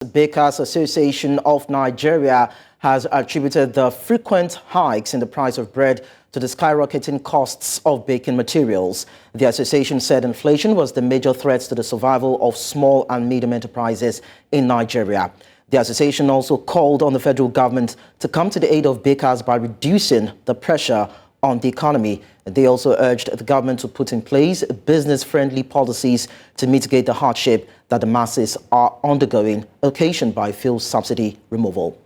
Bakers Association of Nigeria has attributed the frequent hikes in the price of bread to the skyrocketing costs of baking materials. The association said inflation was the major threat to the survival of small and medium enterprises in Nigeria. The association also called on the federal government to come to the aid of bakers by reducing the pressure on the economy. They also urged the government to put in place business-friendly policies to mitigate the hardship that the masses are undergoing, occasioned by fuel subsidy removal.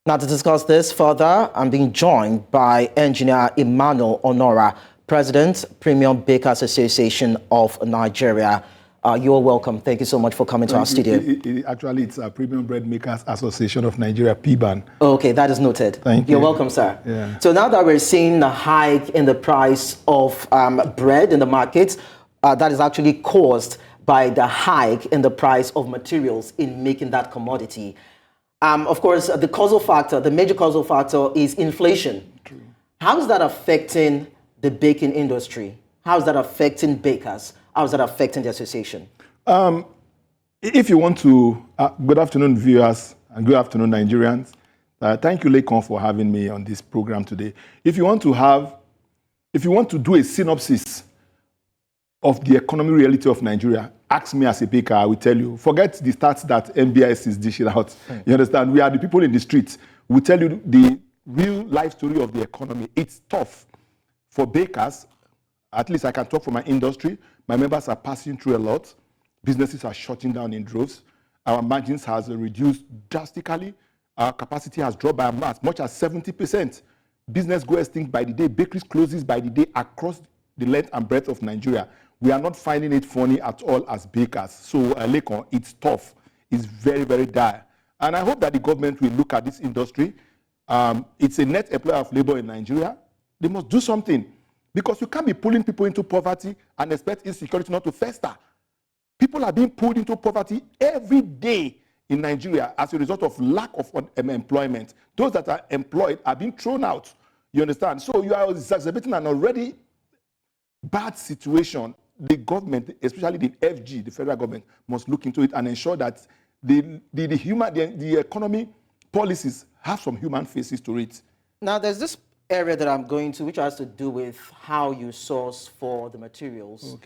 Now, to discuss this further, I'm being joined by Engineer Emmanuel Onora, President, Premium Bakers Association of Nigeria. You're welcome. Thank you so much for coming to our studio. Actually, it's a Premium Bread Makers Association of Nigeria, PBAN. Okay, that is noted. Thank you. You're welcome, sir. Yeah. So now that we're seeing a hike in the price of bread in the market, that is actually caused by the hike in the price of materials in making that commodity. Of course, the major causal factor is inflation. True. How is that affecting the baking industry? How is that affecting bakers? How is that affecting the association? If you want to, good afternoon, viewers, and good afternoon, Nigerians. Thank you, Lekon, for having me on this program today. If you want to do a synopsis of the economic reality of Nigeria, ask me as a baker, I will tell you. Forget the stats that MBIS is dishing out. You understand? We are the people in the streets. We tell you the real life story of the economy. It's tough for bakers. At least I can talk for my industry. My members are passing through a lot. Businesses are shutting down in droves. Our margins has reduced drastically. Our capacity has dropped by as much as 70%. Business go extinct by the day. Bakeries closes by the day across the length and breadth of Nigeria. We are not finding it funny at all as bakers. So, Lekon, it's tough. It's very, very dire. And I hope that the government will look at this industry. It's a net employer of labor in Nigeria. They must do something. Because you can't be pulling people into poverty and expect insecurity not to fester. People are being pulled into poverty every day in Nigeria as a result of lack of employment. Those that are employed are being thrown out. You understand? So you are exacerbating an already bad situation. The government, especially the FG, the federal government, must look into it and ensure that the economy policies have some human faces to it. Now, there's this area that I'm going to, which has to do with how you source for the materials,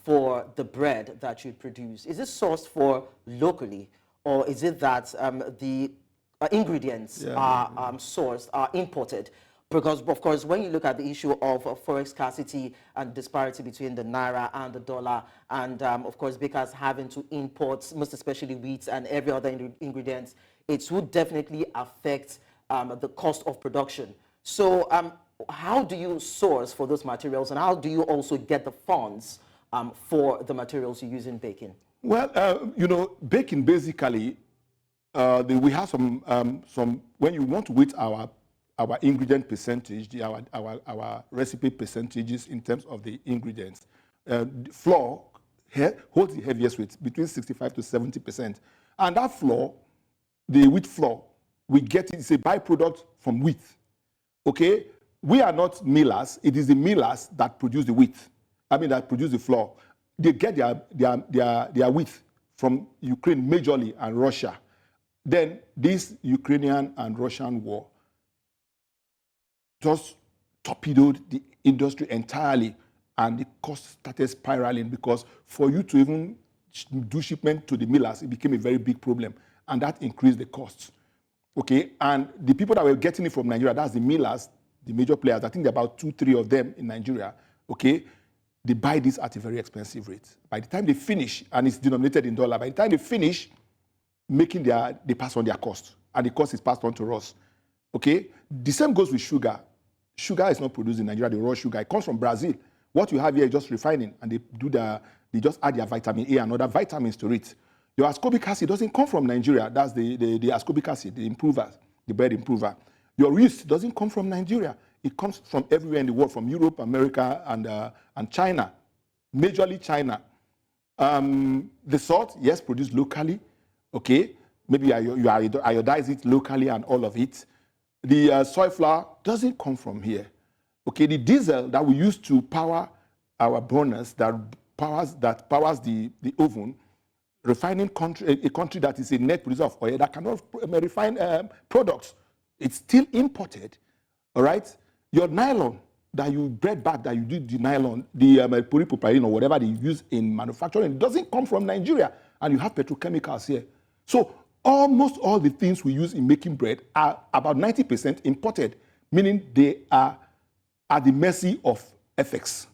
for the bread that you produce. Is it sourced for locally, or is it that the ingredients are sourced, are imported? Because, of course, when you look at the issue of forex scarcity and disparity between the naira and the dollar, and, of course, bakers having to import, most especially wheat and every other ingredients, it would definitely affect the cost of production. So how do you source for those materials, and how do you also get the funds for the materials you use in baking? Well, baking basically, we have some when you want to weight our ingredient percentage, our recipe percentages in terms of the ingredients. Flour holds the heaviest weight, between 65 to 70%. And that flour, the wheat flour, we get it, it's a byproduct from wheat. Okay, we are not millers. It is the millers that produce the wheat. That produce the flour. They get their wheat from Ukraine majorly and Russia. Then this Ukrainian and Russian war just torpedoed the industry entirely, and the cost started spiraling because for you to even do shipment to the millers, it became a very big problem, and that increased the costs. Okay, and the people that were getting it from Nigeria, that's the millers, the major players, I think there are about 2-3 of them in Nigeria, okay, they buy this at a very expensive rate. By the time they finish, and it's denominated in dollar, by the time they finish making they pass on their cost, and the cost is passed on to us, okay? The same goes with sugar. Sugar is not produced in Nigeria, the raw sugar, it comes from Brazil. What you have here is just refining, and they just add their vitamin A and other vitamins to it. Your ascorbic acid doesn't come from Nigeria. That's the ascorbic acid, the improver, the bread improver. Your yeast doesn't come from Nigeria. It comes from everywhere in the world, from Europe, America, and China, majorly China. The salt, yes, produced locally. Okay, maybe you iodize it locally and all of it. The soy flour doesn't come from here. Okay, the diesel that we use to power our burners, that powers the oven, refining country, a country that is a net producer of oil that cannot refine products. It's still imported, all right? Your nylon that you bred back, that you did the nylon, the polypropylene or whatever they use in manufacturing, it doesn't come from Nigeria, and you have petrochemicals here. So almost all the things we use in making bread are about 90% imported, meaning they are at the mercy of FX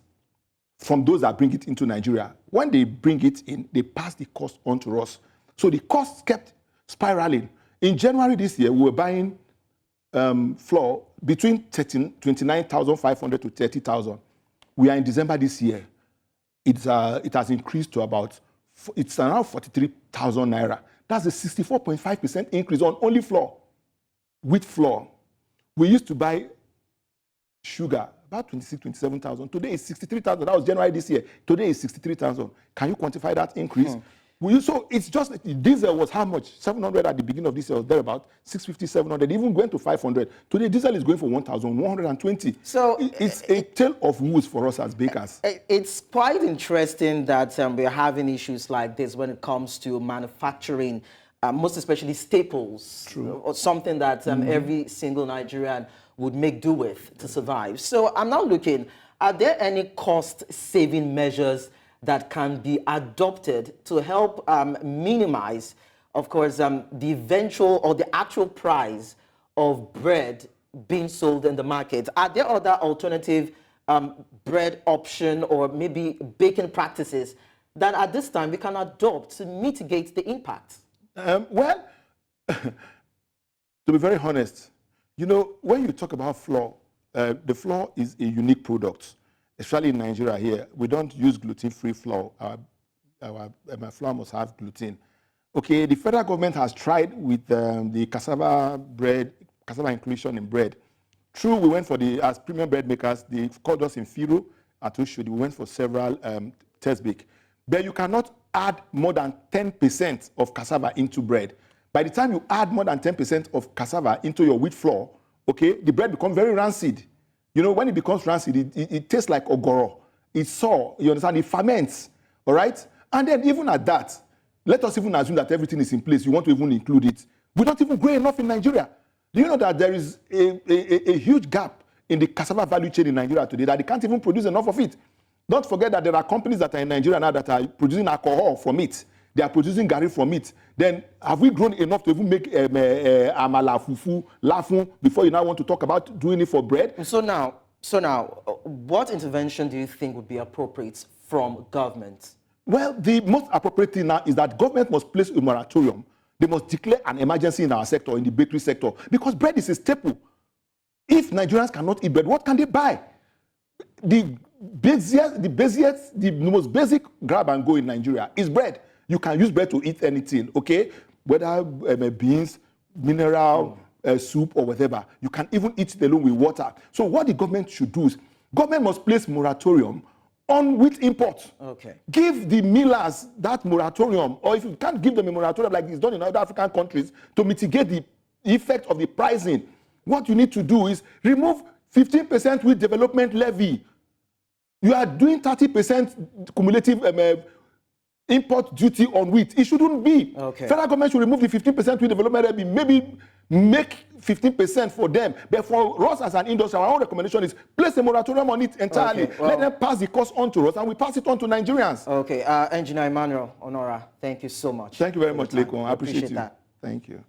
from those that bring it into Nigeria. When they bring it in, they pass the cost on to us. So the costs kept spiraling. In January this year, we were buying flour between 29,500 to 30,000. We are in December this year. It has increased to about, it's around 43,000 naira. That's a 64.5% increase on only flour, wheat flour. We used to buy sugar about 26, 27,000. Today is 63,000. That was January this year. Today is 63,000. Can you quantify that increase? So it's just, diesel was how much? 700 at the beginning of this year, or thereabout, 650, 700, even going to 500. Today, diesel is going for 1,120. So it's a tale of woes for us as bakers. It's quite interesting that we're having issues like this when it comes to manufacturing, most especially staples. True. Or something that every single Nigerian would make do with to survive. So I'm now looking, are there any cost-saving measures that can be adopted to help minimize, of course, the eventual or the actual price of bread being sold in the market? Are there other alternative bread option or maybe baking practices that at this time we can adopt to mitigate the impact? Well, to be very honest, you know, when you talk about flour, the flour is a unique product. Especially in Nigeria here, we don't use gluten-free flour. Our flour must have gluten. Okay, the federal government has tried with the cassava inclusion in bread. True, we went for as premium bread makers, they called us in Firo at Oshodi. We went for several test bake. But you cannot add more than 10% of cassava into bread. By the time you add more than 10% of cassava into your wheat flour, okay, the bread becomes very rancid. You know, when it becomes rancid, it tastes like ogoro. It's sour, you understand? It ferments, all right? And then even at that, let us even assume that everything is in place. You want to even include it. We don't even grow enough in Nigeria. Do you know that there is a huge gap in the cassava value chain in Nigeria today, that they can't even produce enough of it? Don't forget that there are companies that are in Nigeria now that are producing alcohol from it. They are producing garri from it. Then have we grown enough to even make amala, fufu, lafun before you now want to talk about doing it for bread? So now, what intervention do you think would be appropriate from government? Well, the most appropriate thing now is that government must place a moratorium. They must declare an emergency in our sector, in the bakery sector, because bread is a staple. If Nigerians cannot eat bread, what can they buy? The most basic grab and go in Nigeria is bread. You can use bread to eat anything, okay? Whether beans, mineral, soup, or whatever. You can even eat it alone with water. So what the government should do is, government must place moratorium on wheat imports. Okay. Give the millers that moratorium, or if you can't give them a moratorium like it's done in other African countries, to mitigate the effect of the pricing, what you need to do is remove 15% wheat development levy. You are doing 30% cumulative import duty on wheat. It shouldn't be. Okay. Federal government should remove the 15% wheat development levy, maybe make 15% for them. But for us as an industry, our own recommendation is place a moratorium on it entirely. Okay, well, let them pass the cost on to us, and we pass it on to Nigerians. Okay, Engineer Emmanuel Onora, thank you so much. Thank you very much, Lekon. I appreciate you. That. Thank you.